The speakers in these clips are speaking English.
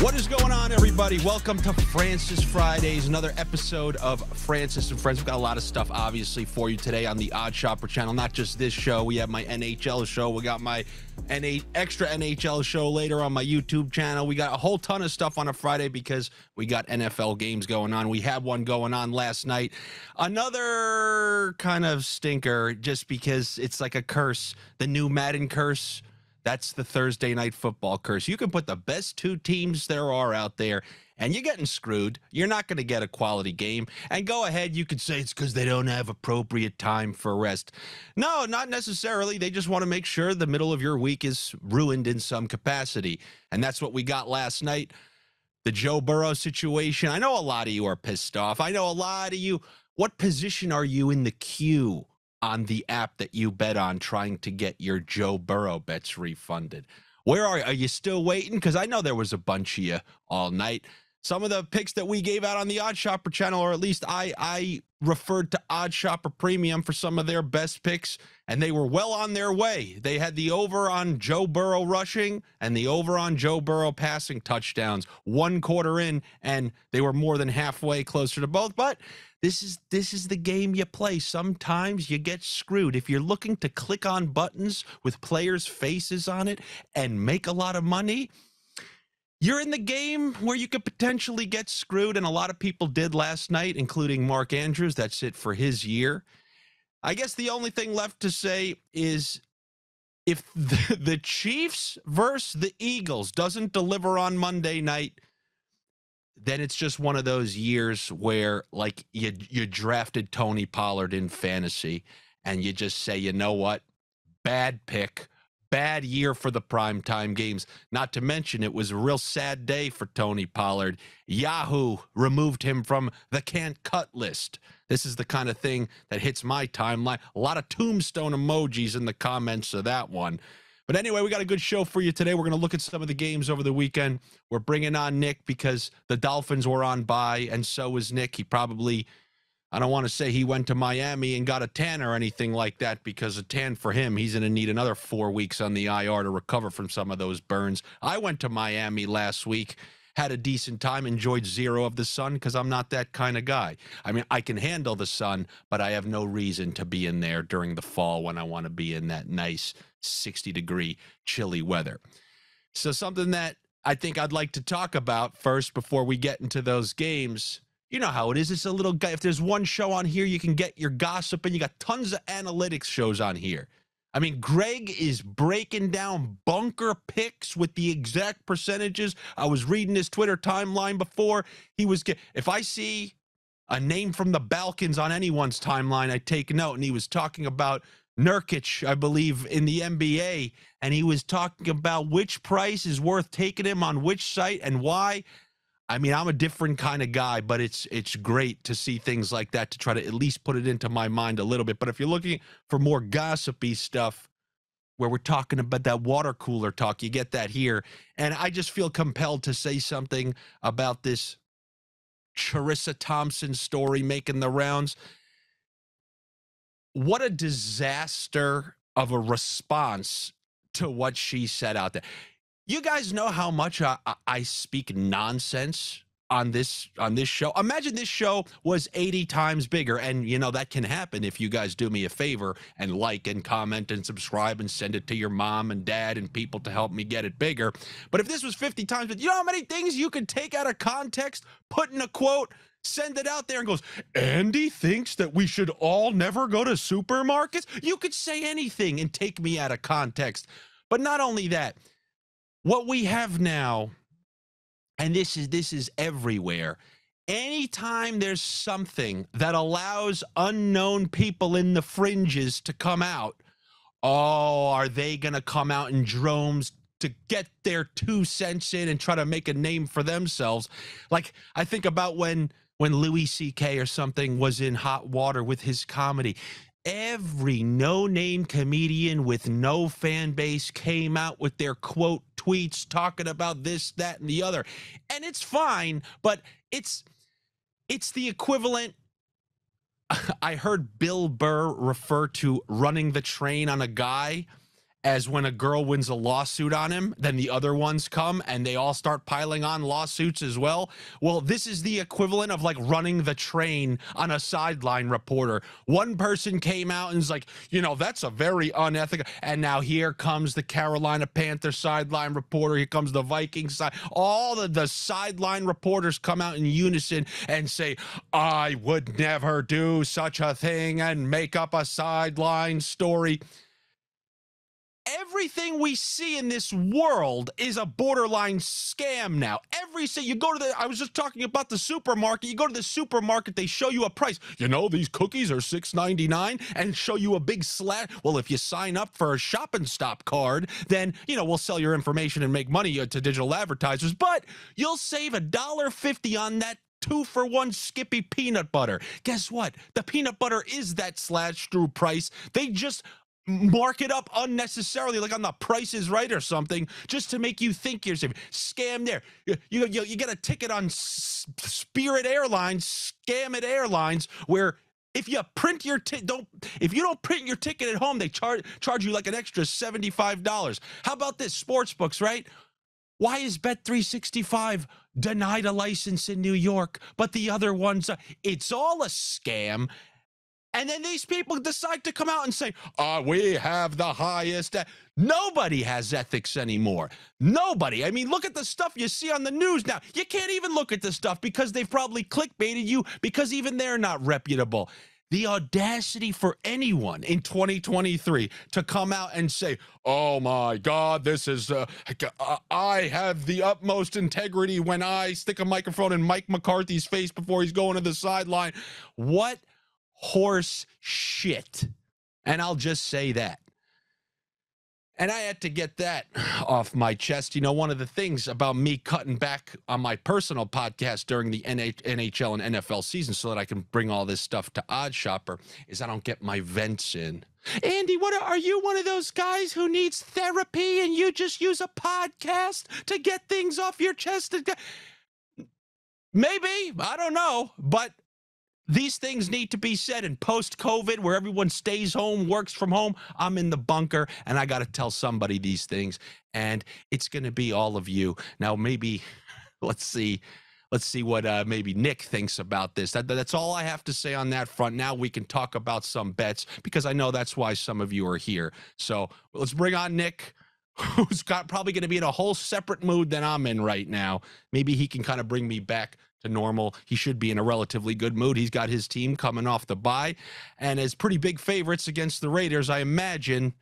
What is going on, everybody? Welcome to Francis Fridays, another episode of Francis and Friends. We've got a lot of stuff, obviously, for you today on the Odd Shopper channel. Not just this show. We have my NHL show. We got my extra NHL show later on my YouTube channel. We got a whole ton of stuff on a Friday because we got NFL games going on. We had one going on last night. Another kind of stinker just because it's like a curse. The new Madden curse. That's the Thursday night football curse. You can put the best two teams there are out there, and you're getting screwed. You're not going to get a quality game. And go ahead, you could say it's because they don't have appropriate time for rest. No, not necessarily. They just want to make sure the middle of your week is ruined in some capacity. And that's what we got last night. The Joe Burrow situation. I know a lot of you are pissed off. I know a lot of you. What position are you in the queue on the app that you bet on trying to get your Joe Burrow bets refunded? Where are you still waiting? Because I know there was a bunch of you all night. Some of the picks that we gave out on the Odd Shopper channel, or at least I referred to Odd Shopper Premium for some of their best picks, and they were well on their way. They had the over on Joe Burrow rushing and the over on Joe Burrow passing touchdowns 1 quarter in, and they were more than halfway closer to both. But this is the game you play. Sometimes you get screwed. If you're looking to click on buttons with players' faces on it and make a lot of money, you're in the game where you could potentially get screwed, and a lot of people did last night, including Mark Andrews. That's it for his year. I guess the only thing left to say is if the Chiefs versus the Eagles doesn't deliver on Monday night, then it's just one of those years where, like, you drafted Tony Pollard in fantasy, and you just say, you know what, bad pick. Bad year for the primetime games. Not to mention, it was a real sad day for Tony Pollard. Yahoo removed him from the can't cut list. This is the kind of thing that hits my timeline. A lot of tombstone emojis in the comments of that one. But anyway, we got a good show for you today. We're going to look at some of the games over the weekend. We're bringing on Nick because the Dolphins were on bye, and so was Nick. He probably, I don't want to say he went to Miami and got a tan or anything like that, because a tan for him, he's going to need another 4 weeks on the IR to recover from some of those burns. I went to Miami last week, had a decent time, enjoyed 0 of the sun because I'm not that kind of guy. I mean, I can handle the sun, but I have no reason to be in there during the fall when I want to be in that nice 60-degree chilly weather. So something that I think I'd like to talk about first before we get into those games. You know how it is. It's a little guy. If there's one show on here, you can get your gossip, and you got tons of analytics shows on here. I mean, Greg is breaking down bunker picks with the exact percentages. I was reading his Twitter timeline before. If I see a name from the Balkans on anyone's timeline, I take note. And he was talking about Nurkic, I believe, in the NBA, and he was talking about which price is worth taking him on which site and why. I mean, I'm a different kind of guy, but it's great to see things like that to try to at least put it into my mind a little bit. But if you're looking for more gossipy stuff where we're talking about that water cooler talk, you get that here. And I just feel compelled to say something about this Charissa Thompson story making the rounds. What a disaster of a response to what she said out there. You guys know how much I speak nonsense on this show. Imagine this show was 80 times bigger, and you know that can happen if you guys do me a favor and like and comment and subscribe and send it to your mom and dad and people to help me get it bigger. But if this was 50 times, you know how many things you could take out of context, put in a quote, send it out there and goes, Andy thinks that we should all never go to supermarkets? You could say anything and take me out of context. But not only that, what we have now, and this is everywhere, anytime there's something that allows unknown people in the fringes to come out, oh, are they going to come out in droves to get their 2 cents in and try to make a name for themselves? Like, I think about when Louis C.K. or something was in hot water with his comedy. Every no-name comedian with no fan base came out with their quote tweets talking about this, that, and the other. And it's fine, but it's the equivalent. I heard Bill Burr refer to running the train on a guy as when a girl wins a lawsuit on him, then the other ones come and they all start piling on lawsuits as well. Well, this is the equivalent of like running the train on a sideline reporter. One person came out and was like, that's a very unethical. And now here comes the Carolina Panthers sideline reporter. Here comes the Vikings side. All of the sideline reporters come out in unison and say, I would never do such a thing, and make up a sideline story. Everything we see in this world is a borderline scam now. You go to I was just talking about the supermarket. You go to the supermarket, they show you a price. These cookies are $6.99 and show you a big slash. Well, if you sign up for a Shop and Stop card, then, we'll sell your information and make money to digital advertisers, but you'll save $1.50 on that 2-for-1 Skippy peanut butter. Guess what? The peanut butter is that slash through price. They just mark it up unnecessarily, like on The Price is Right or something, just to make you think you're saving. Scam there. You get a ticket on Spirit Airlines, Scam It Airlines, where if you print your if you don't print your ticket at home, they charge you like an extra $75. How about this? Sportsbooks, right? Why is Bet365 denied a license in New York, but the other ones, it's all a scam? And then these people decide to come out and say, we have the highest. Nobody has ethics anymore. Nobody. I mean, look at the stuff you see on the news now. You can't even look at the stuff because they've probably clickbaited you, because even they're not reputable. The audacity for anyone in 2023 to come out and say, oh my God, this is, I have the utmost integrity when I stick a microphone in Mike McCarthy's face before he's going to the sideline. What horse shit. And I'll just say that. And I had to get that off my chest. One of the things about me cutting back on my personal podcast during the NHL and NFL season so that I can bring all this stuff to Odd Shopper is I don't get my vents in. Andy, are you one of those guys who needs therapy and you just use a podcast to get things off your chest? Maybe. I don't know. But these things need to be said. In post-COVID, where everyone stays home, works from home, I'm in the bunker, and I got to tell somebody these things, and it's going to be all of you. Now, maybe let's see what maybe Nick thinks about this. That's all I have to say on that front. Now we can talk about some bets, because I know that's why some of you are here. So let's bring on Nick, who's probably going to be in a whole separate mood than I'm in right now. Maybe he can kind of bring me back to normal. He should be in a relatively good mood. He's got his team coming off the bye and is pretty big favorites against the Raiders. I imagine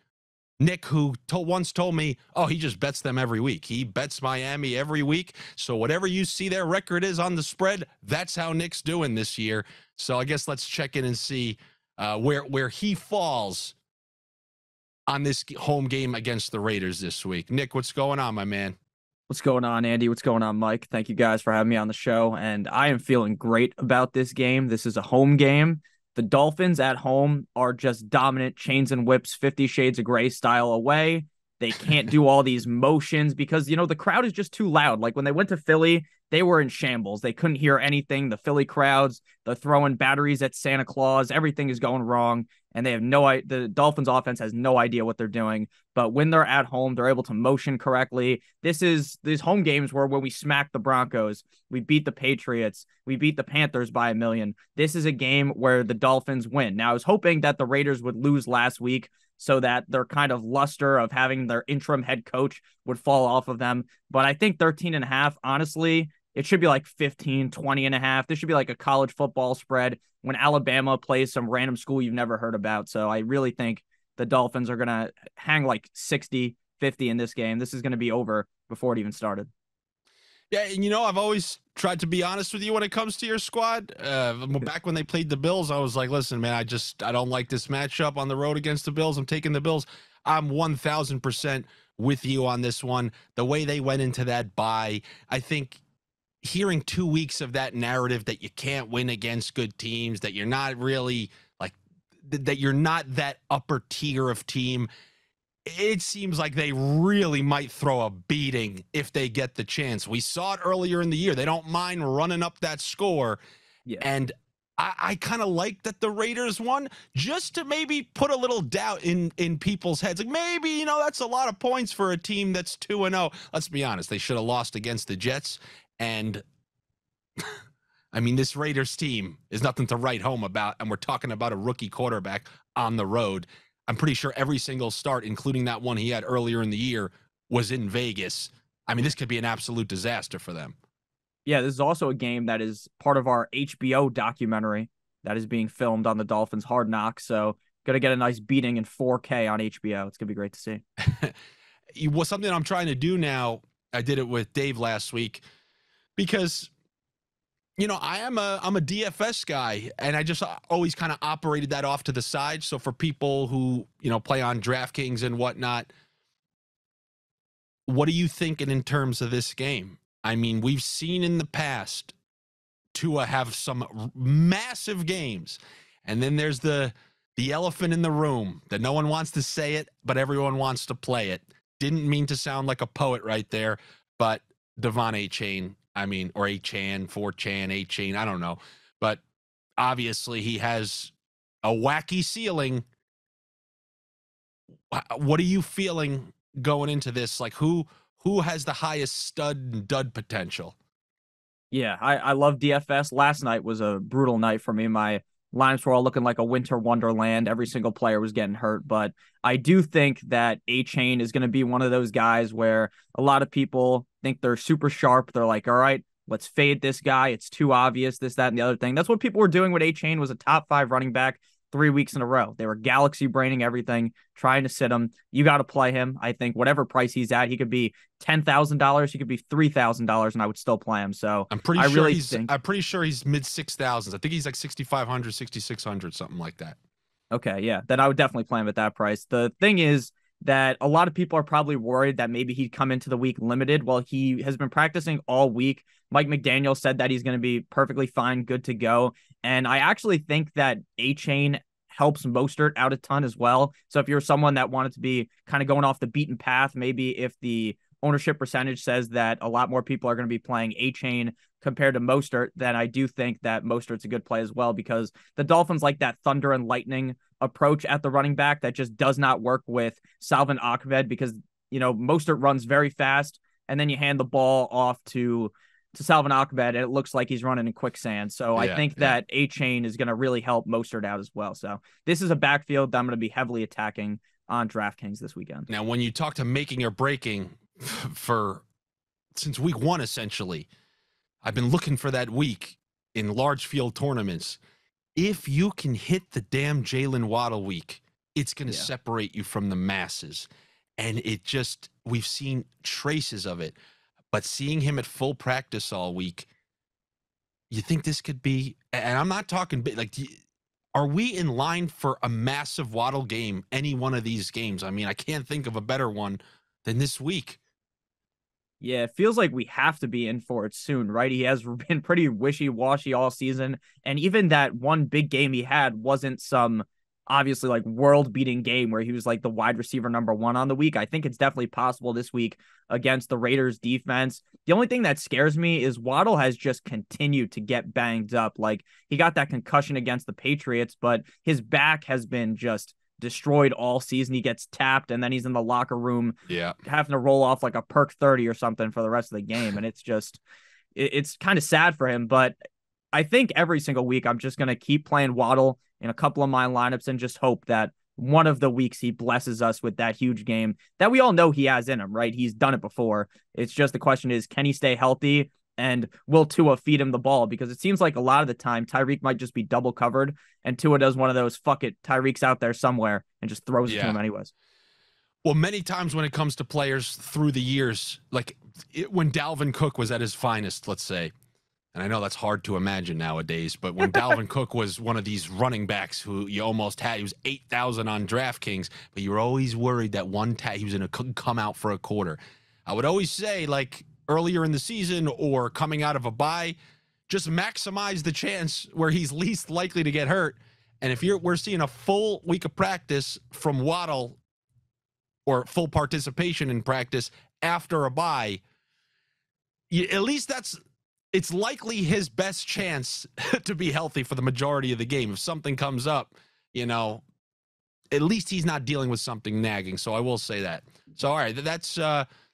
Nick, who once told me, he just bets them every week. He bets Miami every week. So whatever you see their record is on the spread, that's how Nick's doing this year. So I guess let's check in and see where he falls on this home game against the Raiders this week. Nick, what's going on, my man? What's going on, Andy? What's going on, Mike? Thank you guys for having me on the show. And I am feeling great about this game. This is a home game. The Dolphins at home are just dominant, chains and whips, 50 Shades of Grey style away. They can't do all these motions because, the crowd is just too loud. Like when they went to Philly, they were in shambles. They couldn't hear anything. The Philly crowds, they're throwing batteries at Santa Claus. Everything is going wrong. And they have the Dolphins offense has no idea what they're doing. But when they're at home, they're able to motion correctly. These home games were when we smacked the Broncos, we beat the Patriots, we beat the Panthers by 1 million. This is a game where the Dolphins win. Now, I was hoping that the Raiders would lose last week so that their kind of luster of having their interim head coach would fall off of them. But I think 13.5, honestly, it should be like 15, 20.5. This should be like a college football spread when Alabama plays some random school you've never heard about. So I really think the Dolphins are going to hang like 60, 50 in this game. This is going to be over before it even started. Yeah, and I've always tried to be honest with you when it comes to your squad. Back when they played the Bills, I was like, listen, man, I don't like this matchup on the road against the Bills. I'm taking the Bills. I'm 1,000% with you on this one. The way they went into that bye, I think hearing 2 weeks of that narrative that you can't win against good teams, that you're not really that you're not that upper tier of team, it seems like they really might throw a beating if they get the chance. We saw it earlier in the year. They don't mind running up that score. Yeah. And I kind of like that the Raiders won, just to maybe put a little doubt in people's heads. Like, maybe, that's a lot of points for a team that's 2-0. Let's be honest, they should have lost against the Jets. And I mean, this Raiders team is nothing to write home about. And we're talking about a rookie quarterback on the road. I'm pretty sure every single start, including that one he had earlier in the year, was in Vegas. I mean, this could be an absolute disaster for them. Yeah, this is also a game that is part of our HBO documentary that is being filmed on the Dolphins, Hard Knocks. So, gonna get a nice beating in 4K on HBO. It's gonna be great to see. It was something I'm trying to do now. I did it with Dave last week because, I'm a DFS guy, and I just always kind of operated that off to the side. So for people who, play on DraftKings and whatnot, what are you thinking in terms of this game? I mean, we've seen in the past Tua have some massive games, and then there's the elephant in the room that no one wants to say it, but everyone wants to play it. Didn't mean to sound like a poet right there, but Devon A-Chain, or A-Chan, 4Chan, A-Chain, I don't know. But obviously he has a wacky ceiling. What are you feeling going into this? Like, who has the highest stud and dud potential? Yeah, I love DFS. Last night was a brutal night for me. My lineups were all looking like a winter wonderland. Every single player was getting hurt. But I do think that A-Chain is going to be one of those guys where a lot of people think they're super sharp. They're like, all right, let's fade this guy. It's too obvious, this, that, and the other thing. That's what people were doing with A-Chain. Was a top 5 running back 3 weeks in a row. They were galaxy braining everything, trying to sit him. You got to play him. I think whatever price he's at, he could be $10,000, he could be $3,000, and I would still play him. So I'm pretty sure he's mid 6,000s. I think he's like 6,500, 6,600, something like that. Okay, yeah, then I would definitely play him at that price. The thing is that a lot of people are probably worried that maybe he'd come into the week limited. Well, he has been practicing all week. Mike McDaniel said that he's going to be perfectly fine, good to go. And I actually think that A-Chain helps Mostert out a ton as well. So if you're someone that wanted to be kind of going off the beaten path, maybe if the ownership percentage says that a lot more people are going to be playing A-Chain compared to Mostert, then I do think that Mostert's a good play as well, because the Dolphins like that thunder and lightning approach at the running back that just does not work with Salvin Ahmed, because, Mostert runs very fast, and then you hand the ball off to Salvin Ahmed, and it looks like he's running in quicksand. So I think that A-Chain is going to really help Mostert out as well. So this is a backfield that I'm going to be heavily attacking on DraftKings this weekend. Now, when you talk to making or breaking since week 1, essentially, I've been looking for that week in large field tournaments. If you can hit the damn Jalen Waddle week, it's going to separate you from the masses. And we've seen traces of it. But seeing him at full practice all week, you think this could be, and I'm not talking big, like, are we in line for a massive Waddle game, any one of these games? I mean, I can't think of a better one than this week. Yeah, it feels like we have to be in for it soon, right? He has been pretty wishy-washy all season. And even that one big game he had wasn't some obviously like world-beating game where he was like the wide receiver #1 on the week. I think it's definitely possible this week against the Raiders defense. The only thing that scares me is Waddle has just continued to get banged up. Like, he got that concussion against the Patriots, but his back has been just destroyed all season. He gets tapped, and then he's in the locker room having to roll off like a perk 30 or something for the rest of the game. And it's kind of sad for him. But I think every single week I'm just going to keep playing Waddle in a couple of my lineups and just hope that one of the weeks he blesses us with that huge game that we all know he has in him, right? He's done it before. It's just the question is, can he stay healthy? And will Tua feed him the ball? Because it seems like a lot of the time Tyreek might just be double covered, and Tua does one of those, fuck it, Tyreek's out there somewhere, and just throws it to him anyways. Well, many times when it comes to players through the years, like when Dalvin Cook was at his finest, let's say, and I know that's hard to imagine nowadays, but when Dalvin Cook was one of these running backs who you almost had, he was 8,000 on DraftKings, but you were always worried that he was going to come out for a quarter. I would always say, like, earlier in the season or coming out of a bye, just maximize the chance where he's least likely to get hurt. And if we're seeing a full week of practice from Waddle, or full participation in practice after a bye, at least that's it's likely his best chance to be healthy for the majority of the game. If something comes up, at least he's not dealing with something nagging. So I will say that. So, all right, that's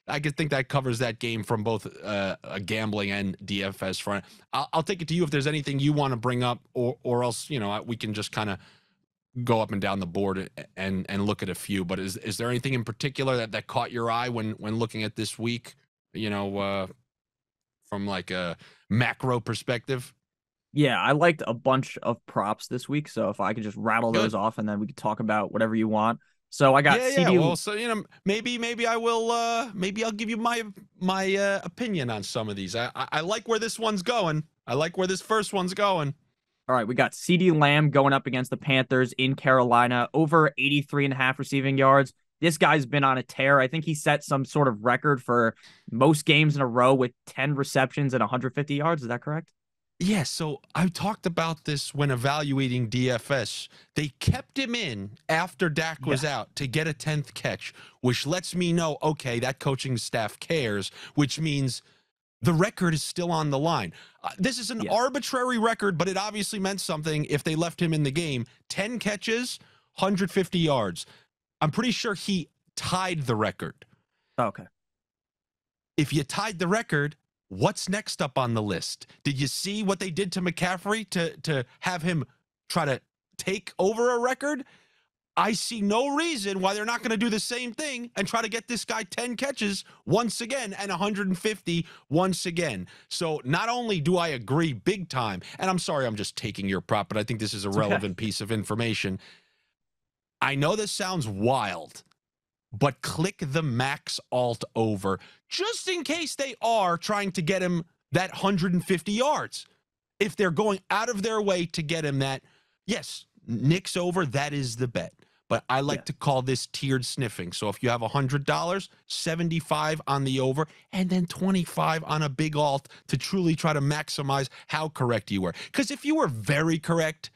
I could think that covers that game from both a gambling and DFS front. I'll take it to you if there's anything you want to bring up, or else, we can just kind of go up and down the board and look at a few. But is there anything in particular that caught your eye when looking at this week, from like a macro perspective? Yeah, I liked a bunch of props this week, so if I could just rattle those off and then we could talk about whatever you want. So I got CD. Well, so maybe I will. Maybe I'll give you my opinion on some of these. I like where this one's going. I like where this first one's going. All right, we got CD Lamb going up against the Panthers in Carolina, over 83.5 receiving yards. This guy's been on a tear. I think he set some sort of record for most games in a row with 10 receptions and 150 yards. Is that correct? Yeah, so I talked about this when evaluating DFS. They kept him in after Dak was out to get a 10th catch, which lets me know, okay, that coaching staff cares, which means the record is still on the line. This is an arbitrary record, but it obviously meant something if they left him in the game. 10 catches, 150 yards. I'm pretty sure he tied the record. Okay. If you tied the record, what's next up on the list? Did you see what they did to McCaffrey to have him try to take over a record? I see no reason why they're not going to do the same thing and try to get this guy 10 catches once again and 150 once again. So not only do I agree big time, and I'm sorry I'm just taking your prop, but I think this is a relevant piece of information. I know this sounds wild, but click the max alt over just in case they are trying to get him that 150 yards. If they're going out of their way to get him that, yes, Nick's over, that is the bet. But I like to call this tiered sniffing. So if you have $100, 75 on the over, and then 25 on a big alt to truly try to maximize how correct you were. Because if you were very correct,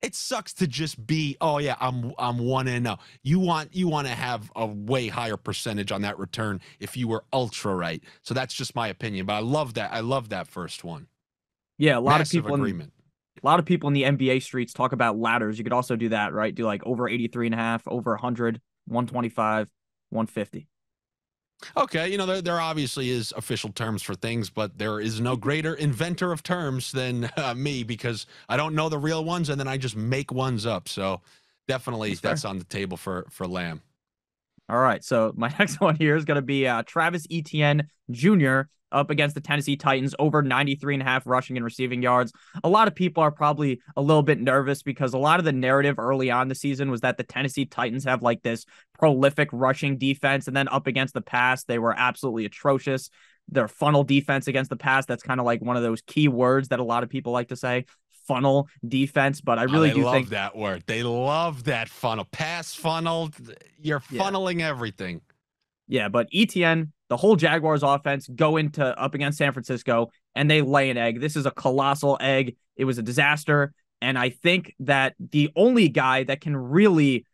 it sucks to just be, oh yeah, I'm 1-0. You want to have a way higher percentage on that return if you were ultra right. So that's just my opinion. But I love that. I love that first one. Yeah, a lot Massive of people agreement. A lot of people in the NBA streets talk about ladders. You could also do that, right? Do like over 83.5, over 100, 125, 150. Okay, there obviously is official terms for things, but there is no greater inventor of terms than me, because I don't know the real ones and then I just make ones up. So definitely that's on the table for Lamb. All right, so my next one here is going to be Travis Etienne Jr. up against the Tennessee Titans, over 93.5 rushing and receiving yards. A lot of people are probably a little bit nervous because a lot of the narrative early on the season was that the Tennessee Titans have like this prolific rushing defense, and then up against the pass, they were absolutely atrocious. Their funnel defense against the pass, that's kind of like one of those key words that a lot of people like to say. Funnel defense, but I really do think that word. They love that funnel. Pass funnel. You're funneling everything. Yeah, but Etienne, the whole Jaguars offense, go into up against San Francisco and they lay an egg. This is a colossal egg. It was a disaster. And I think that the only guy that can really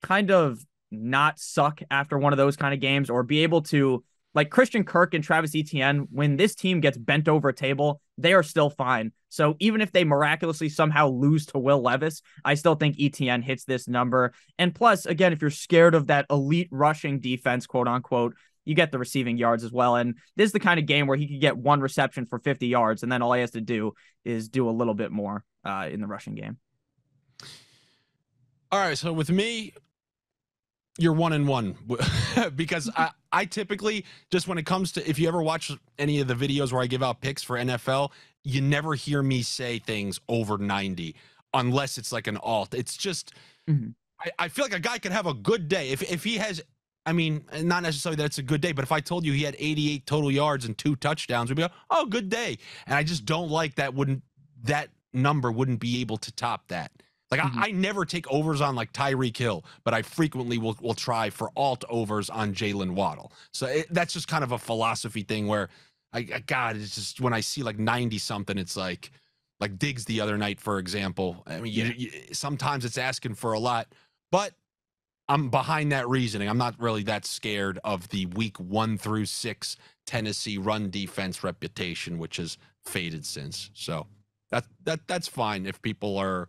kind of not suck after one of those kind of games, or be able to, like Christian Kirk and Travis Etienne, when this team gets bent over a table, they are still fine. So even if they miraculously somehow lose to Will Levis, I still think Etienne hits this number. And plus, again, if you're scared of that elite rushing defense, quote unquote, you get the receiving yards as well. And this is the kind of game where he could get one reception for 50 yards, and then all he has to do is do a little bit more in the rushing game. All right, so with me, you're 1-1 because I typically, just when it comes to, if you ever watch any of the videos where I give out picks for NFL, you never hear me say things over 90 unless it's like an alt. It's just, I feel like a guy could have a good day. If he has, I mean, not necessarily that it's a good day, but if I told you he had 88 total yards and 2 touchdowns, we'd be like, oh, good day. And I just don't like that number wouldn't be able to top that. Like, I never take overs on like Tyreek Hill, but I frequently will try for alt overs on Jalen Waddle. So that's just kind of a philosophy thing where God, it's just when I see like 90 something, it's like Diggs the other night, for example. I mean, sometimes it's asking for a lot, but I'm behind that reasoning. I'm not really that scared of the week 1 through 6 Tennessee run defense reputation, which is faded since. So that's fine if people are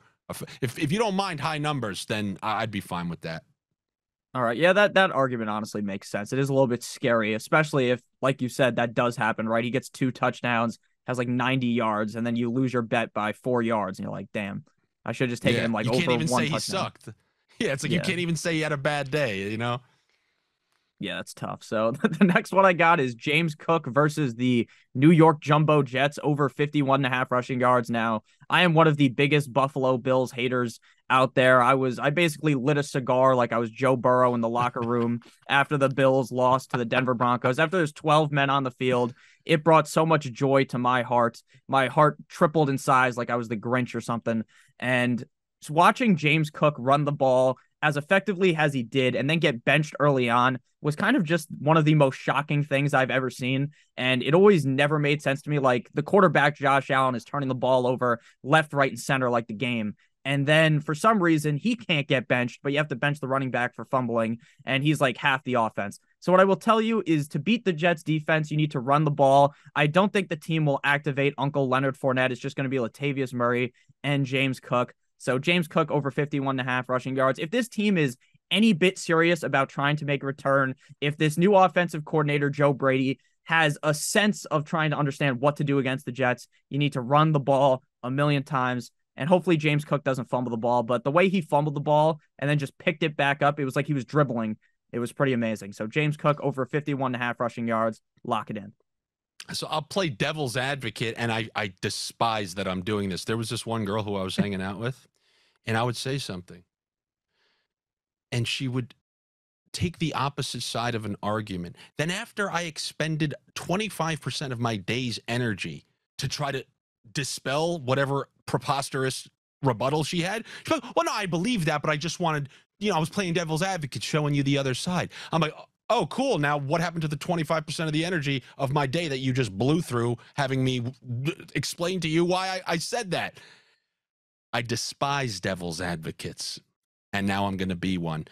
if you don't mind high numbers, then I'd be fine with that. All right. Yeah, that argument honestly makes sense. It is a little bit scary, especially if, like you said, that does happen, right? He gets 2 touchdowns, has like 90 yards, and then you lose your bet by 4 yards, and you're like, damn, I should have just taken Yeah, him like you can't over even one say he touchdown. sucked. Yeah, it's like you Yeah. can't even say he had a bad day, you know? Yeah, that's tough. So the next one I got is James Cook versus the New York Jumbo Jets, over 51.5 rushing yards. Now, I am one of the biggest Buffalo Bills haters out there. I basically lit a cigar like I was Joe Burrow in the locker room after the Bills lost to the Denver Broncos. After there's 12 men on the field, it brought so much joy to my heart. My heart tripled in size like I was the Grinch or something. And watching James Cook run the ball as effectively as he did and then get benched early on was kind of just one of the most shocking things I've ever seen. And it always never made sense to me. Like, the quarterback, Josh Allen, is turning the ball over left, right, and center like the game. And then for some reason, he can't get benched, but you have to bench the running back for fumbling, and he's like half the offense. So what I will tell you is, to beat the Jets defense, you need to run the ball. I don't think the team will activate Uncle Leonard Fournette. It's just going to be Latavius Murray and James Cook. So James Cook over 51.5 rushing yards. If this team is any bit serious about trying to make a return, if this new offensive coordinator, Joe Brady, has a sense of trying to understand what to do against the Jets, you need to run the ball a million times. And hopefully James Cook doesn't fumble the ball. But the way he fumbled the ball and then just picked it back up, it was like he was dribbling. It was pretty amazing. So James Cook over 51.5 rushing yards. Lock it in. So I'll play devil's advocate, and I despise that I'm doing this. There was this one girl who I was hanging out with, and I would say something, and she would take the opposite side of an argument. Then after I expended 25% of my day's energy to try to dispel whatever preposterous rebuttal she had, she's like, well, no, I believe that, but I just wanted, I was playing devil's advocate, showing you the other side. I'm like, oh, cool. Now what happened to the 25% of the energy of my day that you just blew through having me explain to you why I said that? I despise devil's advocates, and now I'm going to be one.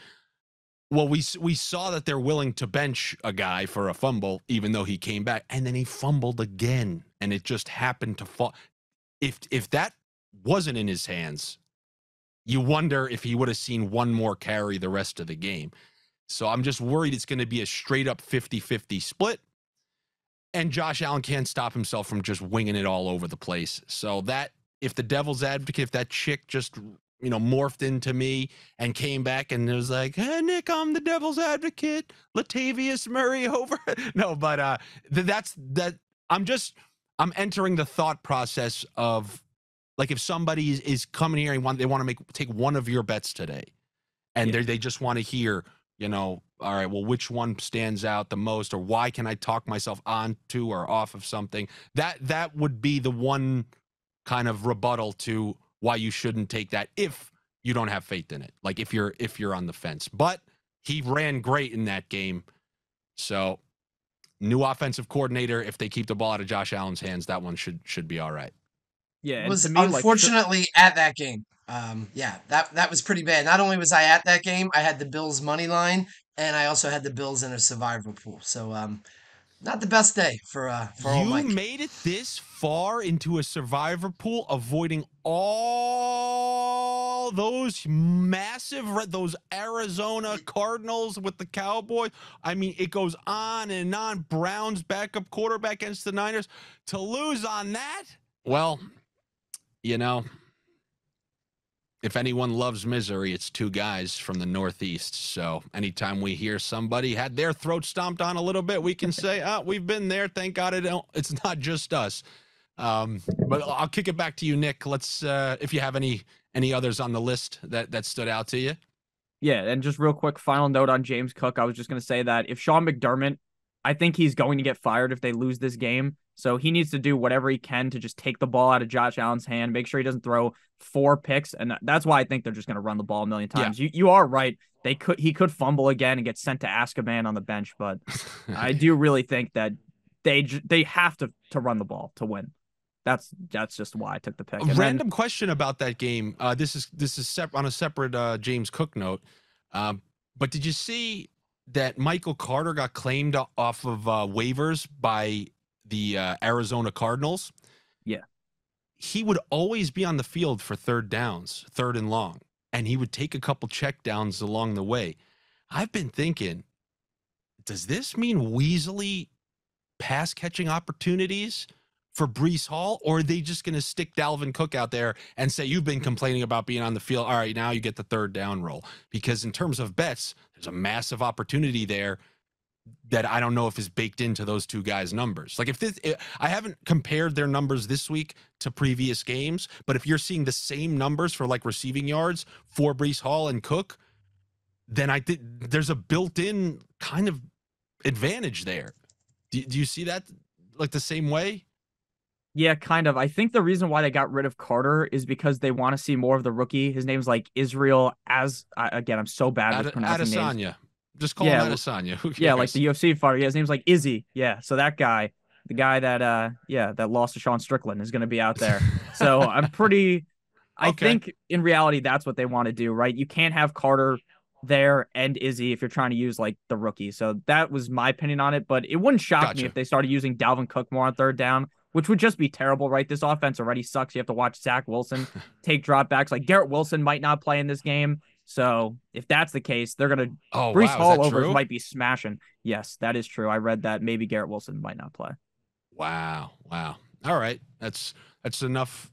Well, we saw that they're willing to bench a guy for a fumble, even though he came back, and then he fumbled again, and it just happened to fall. If that wasn't in his hands, you wonder if he would have seen one more carry the rest of the game. So I'm just worried it's going to be a straight up 50-50 split, and Josh Allen can't stop himself from just winging it all over the place. So that, if the devil's advocate, if that chick just morphed into me and came back and it was like, hey, Nick, I'm the devil's advocate, Latavius Murray over. No, but that's that. I'm entering the thought process of, like, if somebody is coming here and they want to take one of your bets today, and they just want to hear, all right, well, which one stands out the most, or why can I talk myself onto or off of something? That would be the one kind of rebuttal to why you shouldn't take that if you don't have faith in it. Like, if you're on the fence. But he ran great in that game. So, new offensive coordinator, if they keep the ball out of Josh Allen's hands, that one should be all right. Yeah, and Was to me, unfortunately at that game. Yeah, that was pretty bad. Not only was I at that game, I had the Bills money line, and I also had the Bills in a survivor pool. So not the best day for old Mike. You made it this far into a survivor pool, avoiding all those those Arizona Cardinals with the Cowboys. I mean, it goes on and on. Browns backup quarterback against the Niners. To lose on that, well, if anyone loves misery, it's two guys from the Northeast. So anytime we hear somebody had their throat stomped on a little bit, we can say, we've been there. Thank God it's not just us. But I'll kick it back to you, Nick. Let's if you have any others on the list that stood out to you. Yeah, and just real quick, final note on James Cook. I was just going to say that if Sean McDermott, I think he's going to get fired if they lose this game. So he needs to do whatever he can to just take the ball out of Josh Allen's hand, make sure he doesn't throw 4 picks. And that's why I think they're just going to run the ball a million times. Yeah. You are right. He could fumble again and get sent to Azkaban on the bench. But I do really think that they have to run the ball to win. That's just why I took the pick. A random question about that game. This is on a separate James Cook note. But did you see that Michael Carter got claimed off of waivers by the Arizona Cardinals? Yeah. He would always be on the field for third downs, third and long, and he would take a couple check downs along the way. I've been thinking, does this mean Weasley pass catching opportunities for Breece Hall, or are they just going to stick Dalvin Cook out there and say, you've been complaining about being on the field. All right, now you get the third down roll. Because in terms of bets, there's a massive opportunity there that I don't know if is baked into those two guys' numbers. Like I haven't compared their numbers this week to previous games, but if you're seeing the same numbers for like receiving yards for Breece Hall and Cook, then I think there's a built-in kind of advantage there. Do you see that like the same way? Yeah, kind of. I think the reason why they got rid of Carter is because they want to see more of the rookie. His name's like Israel again, I'm so bad with pronouncing names. Adesanya. Just call him Adesanya. Who cares? Yeah, like the UFC fighter. Yeah, his name's like Izzy. Yeah, so that guy, the guy that that lost to Sean Strickland is going to be out there. So I think in reality that's what they want to do, right? You can't have Carter there and Izzy if you're trying to use like the rookie. So that was my opinion on it, but it wouldn't shock me if they started using Dalvin Cook more on third down, which would just be terrible, right? This offense already sucks. You have to watch Zach Wilson take dropbacks. Like Garrett Wilson might not play in this game. So if that's the case, they're going to Breece Hall overs might be smashing. Yes, that is true. I read that maybe Garrett Wilson might not play. Wow. All right. That's enough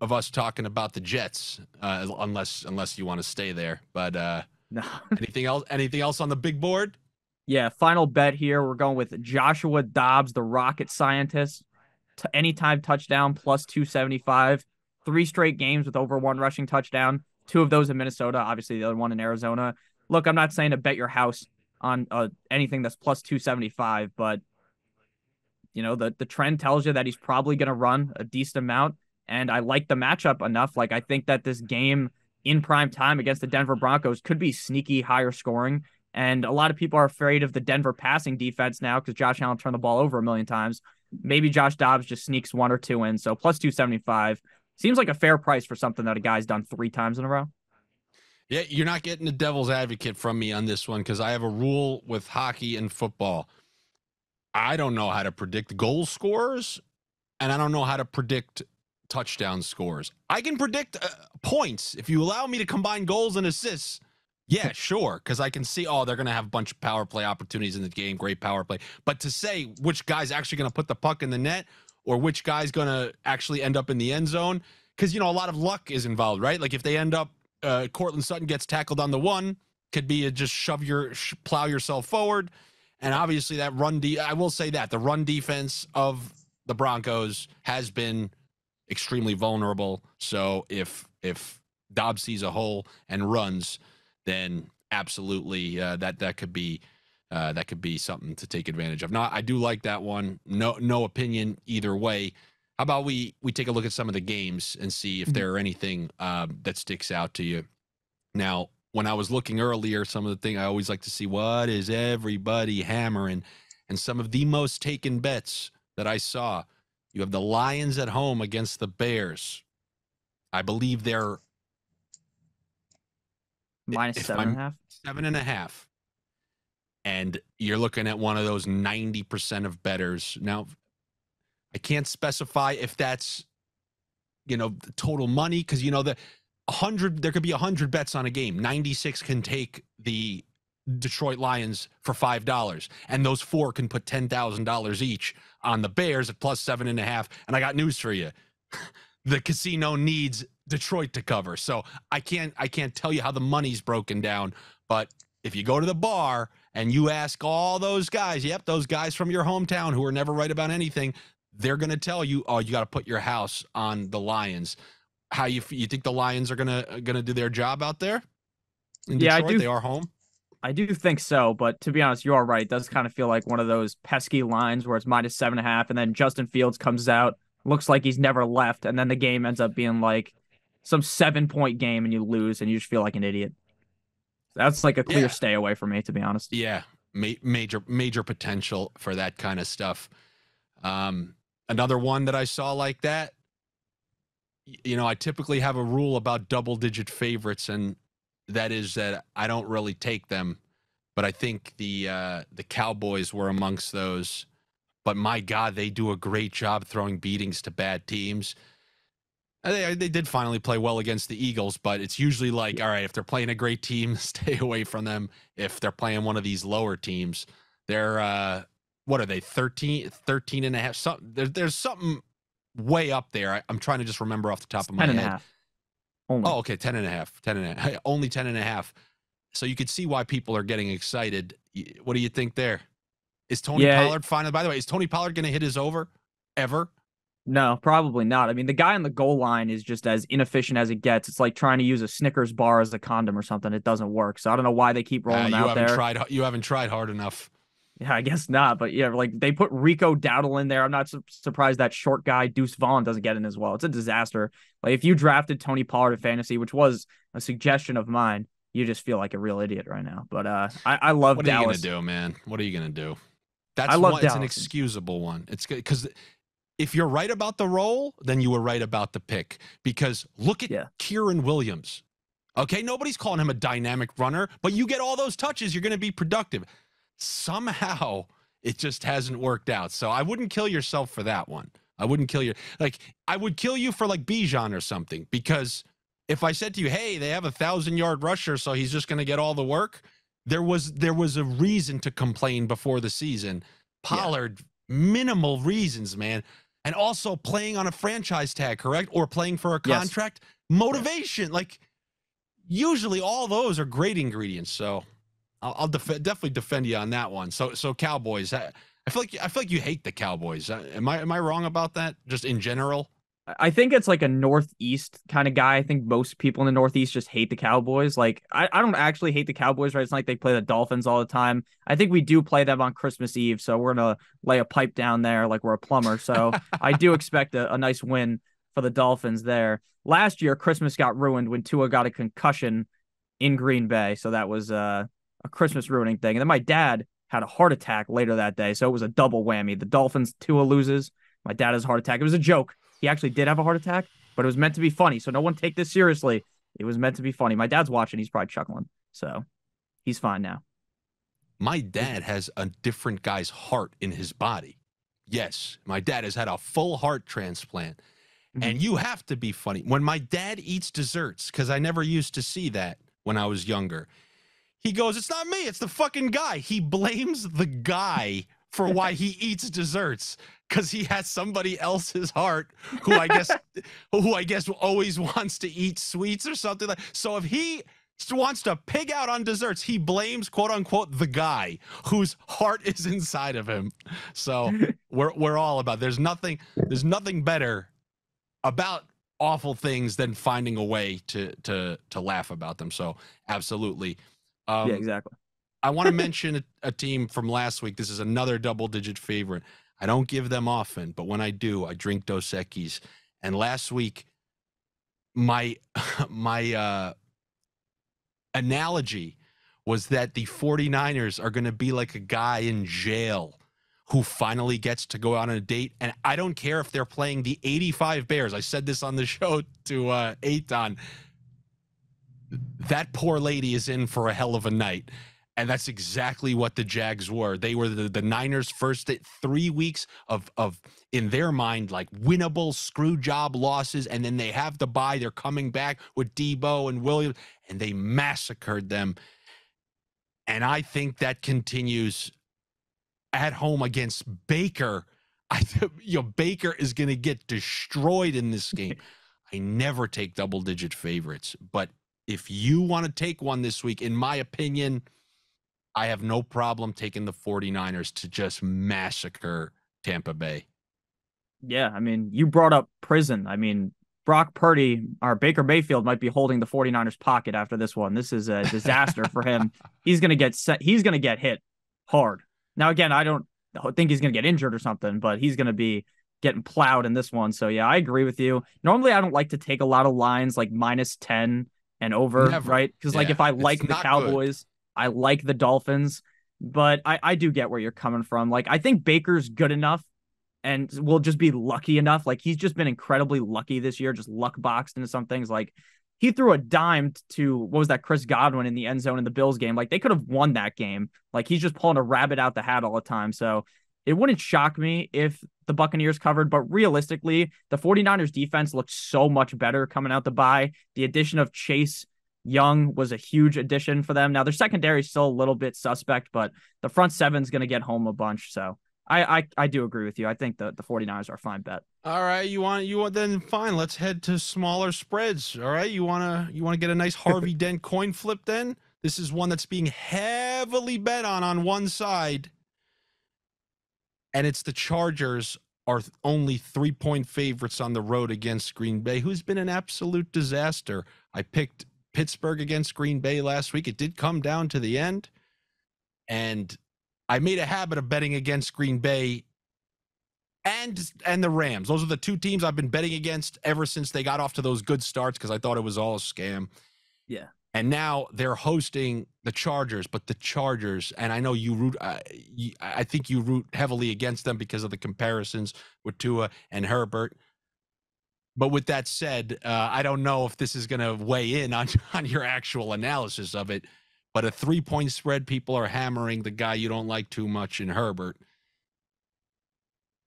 of us talking about the Jets, unless you want to stay there. But no. Anything else on the big board? Yeah, final bet here. We're going with Joshua Dobbs, the rocket scientist. Anytime touchdown plus 275. 3 straight games with over 1 rushing touchdown. 2 of those in Minnesota, obviously the other one in Arizona. Look, I'm not saying to bet your house on anything that's plus 275, but the trend tells you that he's probably going to run a decent amount, and I like the matchup enough. Like I think that this game in prime time against the Denver Broncos could be sneaky higher scoring, and a lot of people are afraid of the Denver passing defense now because Josh Allen turned the ball over a million times. Maybe Josh Dobbs just sneaks 1 or 2 in, so plus 275. Seems like a fair price for something that a guy's done 3 times in a row. Yeah, you're not getting the devil's advocate from me on this one because I have a rule with hockey and football. I don't know how to predict goal scorers, and I don't know how to predict touchdown scores. I can predict points. If you allow me to combine goals and assists, yeah, sure, because I can see, they're going to have a bunch of power play opportunities in the game, great power play. But to say which guy's actually going to put the puck in the net or which guy's going to actually end up in the end zone, because, a lot of luck is involved, right? Like if they end up, Cortland Sutton gets tackled on the 1, could be just plow yourself forward. And obviously that I will say that the run defense of the Broncos has been extremely vulnerable. So if Dobbs sees a hole and runs, then absolutely that could be something to take advantage of. Now, I do like that one. No opinion either way. How about we take a look at some of the games and see if there are anything that sticks out to you. Now, when I was looking earlier, some of the thing I always like to see, what is everybody hammering? And some of the most taken bets that I saw, you have the Lions at home against the Bears. I believe they're minus 7.5. 7.5. And you're looking at one of those 90% of bettors. Now, I can't specify if that's, the total money, because, the 100, there could be 100 bets on a game. 96 can take the Detroit Lions for $5, and those 4 can put $10,000 each on the Bears at plus 7.5. And I got news for you. The casino needs Detroit to cover. So I can't tell you how the money's broken down, but if you go to the bar and you ask all those guys, those guys from your hometown who are never right about anything, they're going to tell you, you got to put your house on the Lions. How you think the Lions are going to do their job out there in Detroit? I do. They are home. I do think so, but to be honest, you are right. It does kind of feel like one of those pesky lines where it's minus 7.5, and then Justin Fields comes out, looks like he's never left, and then the game ends up being like some 7-point game, and you lose, and you just feel like an idiot. That's like a clear stay away from me, to be honest. Yeah, major potential for that kind of stuff. Another one that I saw like that, I typically have a rule about double-digit favorites, and that is that I don't really take them, but I think the Cowboys were amongst those. but my God, they do a great job throwing beatings to bad teams. They did finally play well against the Eagles, but it's usually like, all right, if they're playing a great team, stay away from them. If they're playing one of these lower teams, they're, what are they, 13 and a half? There's something way up there. I'm trying to just remember off the top of my 10 and head. a half. Only. Oh, okay, 10 and a half. Only 10 and a half. So you could see why people are getting excited. What do you think there? Is Tony Pollard finally, by the way, is Tony Pollard going to hit his over ever? No, probably not. I mean, the guy on the goal line is just as inefficient as it gets. It's like trying to use a Snickers bar as a condom or something. It doesn't work. So I don't know why they keep rolling out there. You haven't tried hard enough. Yeah, I guess not. But yeah, like they put Rico Dowdle in there. I'm not surprised that short guy, Deuce Vaughn, doesn't get in as well. It's a disaster. Like if you drafted Tony Pollard in fantasy, which was a suggestion of mine, you just feel like a real idiot right now. But I love Dallas. What are you going to do, man? What are you going to do? It's an excusable one. It's good because if you're right about the role, then you were right about the pick. Because look at Kieran Williams. Okay, nobody's calling him a dynamic runner, but you get all those touches, you're going to be productive. Somehow, it just hasn't worked out. So I wouldn't kill yourself for that one. I wouldn't kill you. Like, I would kill you for, like, Bijan or something. Because if I said to you, hey, they have a 1,000-yard rusher, so he's just going to get all the work, there was a reason to complain before the season. Pollard, minimal reasons, man. And also playing on a franchise tag, correct? Or playing for a contract. Yes. Motivation. Like, usually all those are great ingredients. So I'll definitely defend you on that one. So Cowboys, I feel like you hate the Cowboys. Am I wrong about that? Just in general? I think it's like a Northeast kind of guy. I think most people in the Northeast just hate the Cowboys. Like, I don't actually hate the Cowboys, right? It's not like they play the Dolphins all the time. I think we do play them on Christmas Eve, so we're going to lay a pipe down there like we're a plumber. So I do expect a nice win for the Dolphins there. Last year, Christmas got ruined when Tua got a concussion in Green Bay, so that was a Christmas ruining thing. And then my dad had a heart attack later that day, so it was a double whammy. The Dolphins, Tua loses. My dad has a heart attack. It was a joke. He actually did have a heart attack, but it was meant to be funny. So no one take this seriously. It was meant to be funny. My dad's watching. He's probably chuckling. So he's fine now. My dad has a different guy's heart in his body. Yes, my dad has had a full heart transplant. Mm-hmm. And you have to be funny. When my dad eats desserts, because I never used to see that when I was younger, he goes, it's not me. It's the fucking guy. He blames the guy for why he eats desserts. Because he has somebody else's heart who I guess always wants to eat sweets or something like. So if he wants to pig out on desserts, he blames quote unquote the guy whose heart is inside of him. So we're all about. There's nothing better about awful things than finding a way to laugh about them. So absolutely. Yeah, exactly. I want to mention a team from last week. This is another double-digit favorite. I don't give them often, but when I do, I drink Dos Equis. And last week, my analogy was that the 49ers are going to be like a guy in jail who finally gets to go on a date. And I don't care if they're playing the 85 Bears. I said this on the show to Eitan. That poor lady is in for a hell of a night. And that's exactly what the Jags were. They were the Niners' first 3 weeks of in their mind, like winnable screw job losses. And then they have the bye. They're coming back with Debo and Williams, and they massacred them. And I think that continues at home against Baker. Baker is going to get destroyed in this game. I never take double-digit favorites. But if you want to take one this week, in my opinion, I have no problem taking the 49ers to just massacre Tampa Bay. Yeah, I mean, you brought up prison. I mean, Brock Purdy or Baker Mayfield might be holding the 49ers pocket after this one. This is a disaster for him. He's going to get set. He's going to get hit hard. Now, again, I don't think he's going to get injured or something, but he's going to be getting plowed in this one. So, yeah, I agree with you. Normally, I don't like to take a lot of lines like -10 and over, right? Because, like, if I like the Cowboys, good. I like the Dolphins, but I do get where you're coming from. Like, I think Baker's good enough and will just be lucky enough. Like, he's just been incredibly lucky this year, just luck boxed into some things. Like, he threw a dime to, what was that, Chris Godwin in the end zone in the Bills game. Like, they could have won that game. Like, he's just pulling a rabbit out the hat all the time. So it wouldn't shock me if the Buccaneers covered, but realistically, the 49ers defense looked so much better coming out the bye. The addition of Chase Young was a huge addition for them. Now their secondary is still a little bit suspect, but the front seven's going to get home a bunch. So I do agree with you. I think the 49ers are a fine bet. All right, you want then fine. Let's head to smaller spreads. All right, you wanna get a nice Harvey Dent coin flip then? This is one that's being heavily bet on one side, and it's the Chargers are only 3-point favorites on the road against Green Bay, who's been an absolute disaster. I picked Pittsburgh against Green Bay last week. It did come down to the end, and I made a habit of betting against Green Bay and the Rams. Those are the two teams I've been betting against ever since they got off to those good starts because I thought it was all a scam. Yeah. And now they're hosting the Chargers, but the Chargers, and I know I think you root heavily against them because of the comparisons with Tua and Herbert. But with that said, I don't know if this is going to weigh in on your actual analysis of it. But a 3-point spread, people are hammering the guy you don't like too much in Herbert.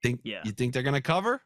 You think they're going to cover?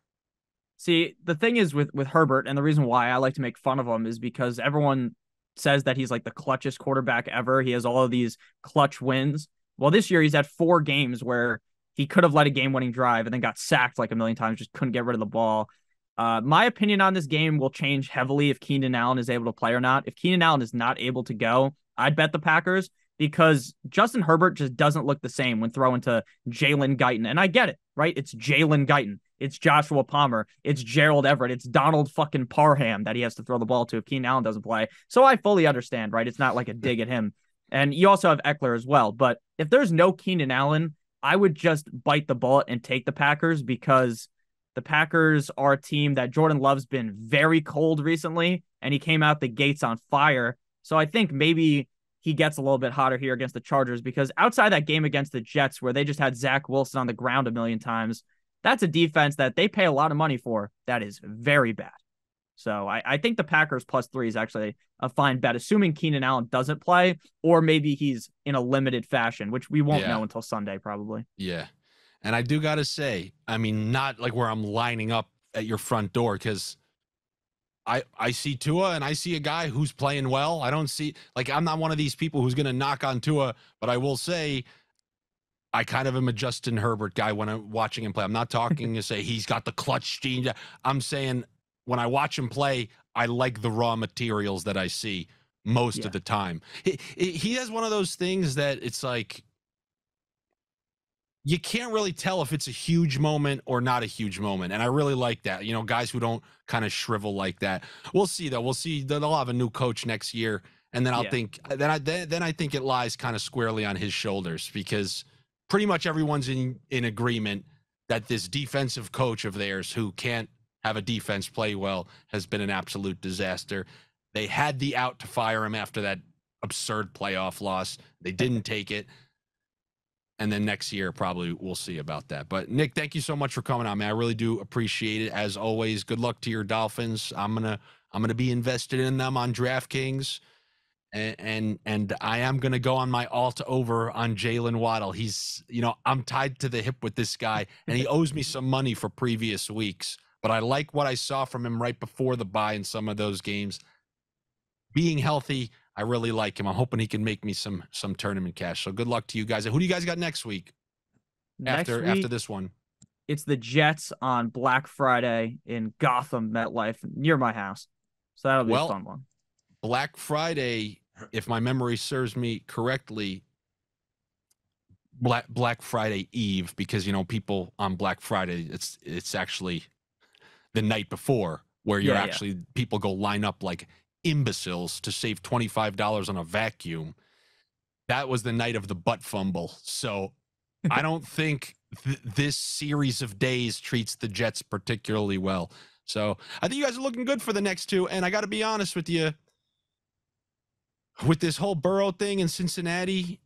See, the thing is with Herbert, and the reason why I like to make fun of him is because everyone says that he's like the clutchest quarterback ever. He has all of these clutch wins. Well, this year he's had 4 games where he could have led a game-winning drive and then got sacked like a million times, just couldn't get rid of the ball. My opinion on this game will change heavily if Keenan Allen is able to play or not. If Keenan Allen is not able to go, I'd bet the Packers because Justin Herbert just doesn't look the same when throwing to Jalen Guyton. And I get it, right? It's Jalen Guyton. It's Joshua Palmer. It's Gerald Everett. It's Donald fucking Parham that he has to throw the ball to if Keenan Allen doesn't play. So I fully understand, right? It's not like a dig at him. And you also have Eckler as well. But if there's no Keenan Allen, I would just bite the bullet and take the Packers because the Packers are a team that Jordan Love's been very cold recently, and he came out the gates on fire. So I think maybe he gets a little bit hotter here against the Chargers because outside that game against the Jets where they just had Zach Wilson on the ground a million times, that's a defense that they pay a lot of money for that is very bad. So I think the Packers +3 is actually a fine bet, assuming Keenan Allen doesn't play or maybe he's in a limited fashion, which we won't know until Sunday probably. Yeah. And I do got to say, I mean, not like where I'm lining up at your front door because I see Tua and I see a guy who's playing well. I don't see, like, I'm not one of these people who's going to knock on Tua, but I will say I kind of am a Justin Herbert guy when I'm watching him play. I'm not talking to say he's got the clutch gene. I'm saying when I watch him play, I like the raw materials that I see most of the time. He has one of those things that it's like, you can't really tell if it's a huge moment or not a huge moment. And I really like that. You know, guys who don't kind of shrivel like that. We'll see, though. We'll see. They'll have a new coach next year. And then I'll think, then I think it lies kind of squarely on his shoulders because pretty much everyone's in agreement that this defensive coach of theirs who can't have a defense play well has been an absolute disaster. They had the out to fire him after that absurd playoff loss. They didn't take it. And then next year, probably we'll see about that. But Nick, thank you so much for coming on, man. I really do appreciate it. As always, good luck to your Dolphins. I'm gonna be invested in them on DraftKings, and I am gonna go on my alt over on Jalen Waddle. He's, I'm tied to the hip with this guy, and he owes me some money for previous weeks. But I like what I saw from him right before the bye in some of those games. Being healthy, I really like him. I'm hoping he can make me some tournament cash. So good luck to you guys. Who do you guys got next week? After this one? It's the Jets on Black Friday in Gotham MetLife near my house. So that'll be a fun one. Black Friday, if my memory serves me correctly, Black Friday Eve, because people on Black Friday, it's actually the night before where people go line up like imbeciles to save $25 on a vacuum. That was the night of the butt fumble. So I don't think this series of days treats the Jets particularly well. So I think you guys are looking good for the next two. And I got to be honest with you, with this whole Burrow thing in Cincinnati.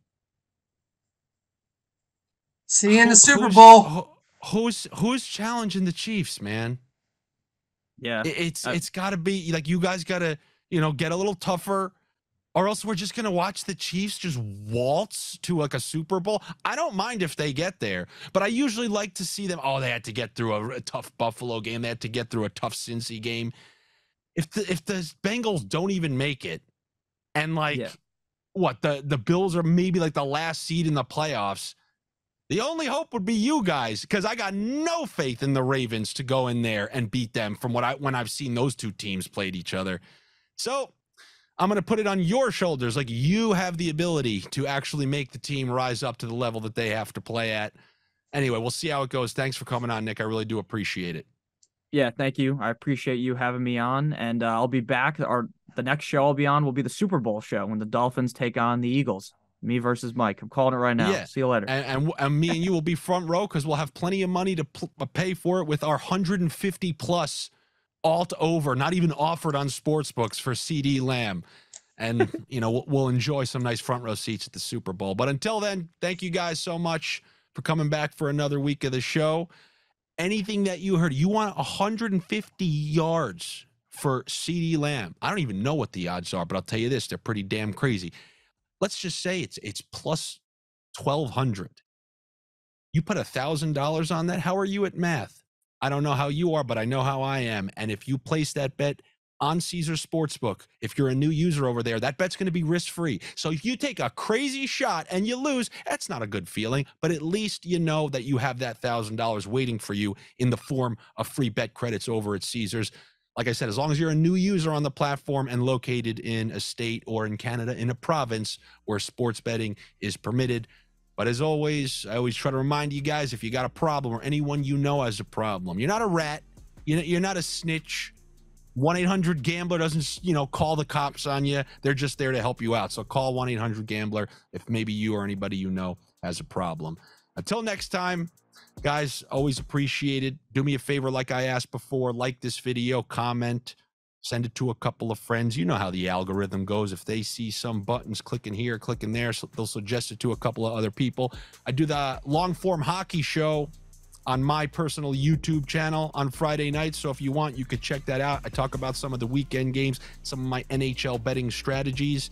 See you in the Super Bowl. Who's challenging the Chiefs, man? Yeah. It's got to be like, you guys got to, get a little tougher. or else we're just going to watch the Chiefs just waltz to like a Super Bowl. I don't mind if they get there, but I usually like to see them. Oh, they had to get through a tough Buffalo game. They had to get through a tough Cincy game. If the Bengals don't even make it, and what the Bills are maybe like the last seed in the playoffs, the only hope would be you guys, because I got no faith in the Ravens to go in there and beat them from when I've seen those two teams played each other. So I'm going to put it on your shoulders. Like, you have the ability to actually make the team rise up to the level that they have to play at. Anyway, we'll see how it goes. Thanks for coming on, Nick. I really do appreciate it. Yeah, thank you. I appreciate you having me on, and I'll be back. The next show I'll be on will be the Super Bowl show when the Dolphins take on the Eagles. Me versus Mike. I'm calling it right now. Yeah. See you later. And me and you will be front row because we'll have plenty of money to pay for it with our 150 plus alt over, not even offered on sportsbooks, for CD Lamb. And, we'll enjoy some nice front row seats at the Super Bowl. But until then, thank you guys so much for coming back for another week of the show. Anything that you heard, you want 150 yards for CD Lamb. I don't even know what the odds are, but I'll tell you this, they're pretty damn crazy. Let's just say it's plus 1,200. You put $1,000 on that. How are you at math? I don't know how you are, but I know how I am. And if you place that bet on Caesar Sportsbook, if you're a new user over there, that bet's going to be risk-free. So if you take a crazy shot and you lose, that's not a good feeling, but at least you know that you have that $1,000 waiting for you in the form of free bet credits over at Caesars. Like I said, as long as you're a new user on the platform and located in a state or in Canada in a province where sports betting is permitted. But as always, I always try to remind you guys, if you got a problem or anyone you know has a problem, you're not a rat, you're not a snitch. 1-800-GAMBLER doesn't, call the cops on you. They're just there to help you out. So call 1-800-GAMBLER if maybe you or anybody you know has a problem. Until next time, guys, always appreciate it. Do me a favor, like I asked before, like this video, comment, send it to a couple of friends. You know how the algorithm goes. If they see some buttons clicking here, clicking there, so they'll suggest it to a couple of other people. I do the long-form hockey show on my personal YouTube channel on Friday nights. So if you want, you could check that out. I talk about some of the weekend games, some of my NHL betting strategies,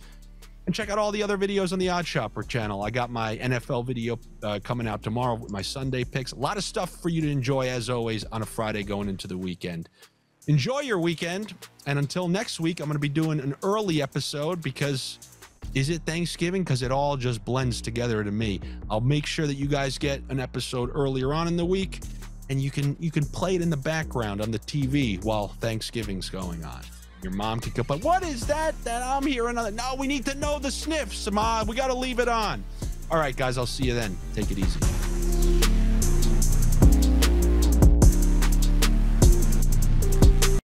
and check out all the other videos on the Odd Shopper channel. I got my NFL video coming out tomorrow with my Sunday picks. A lot of stuff for you to enjoy, as always, on a Friday going into the weekend. Enjoy your weekend. And until next week, I'm going to be doing an early episode because is it Thanksgiving? Because it all just blends together to me. I'll make sure that you guys get an episode earlier on in the week, and you can play it in the background on the TV while Thanksgiving's going on. Your mom can complain, what is that I'm hearing? No, we need to know the sniffs, Ma. We got to leave it on. All right, guys, I'll see you then. Take it easy.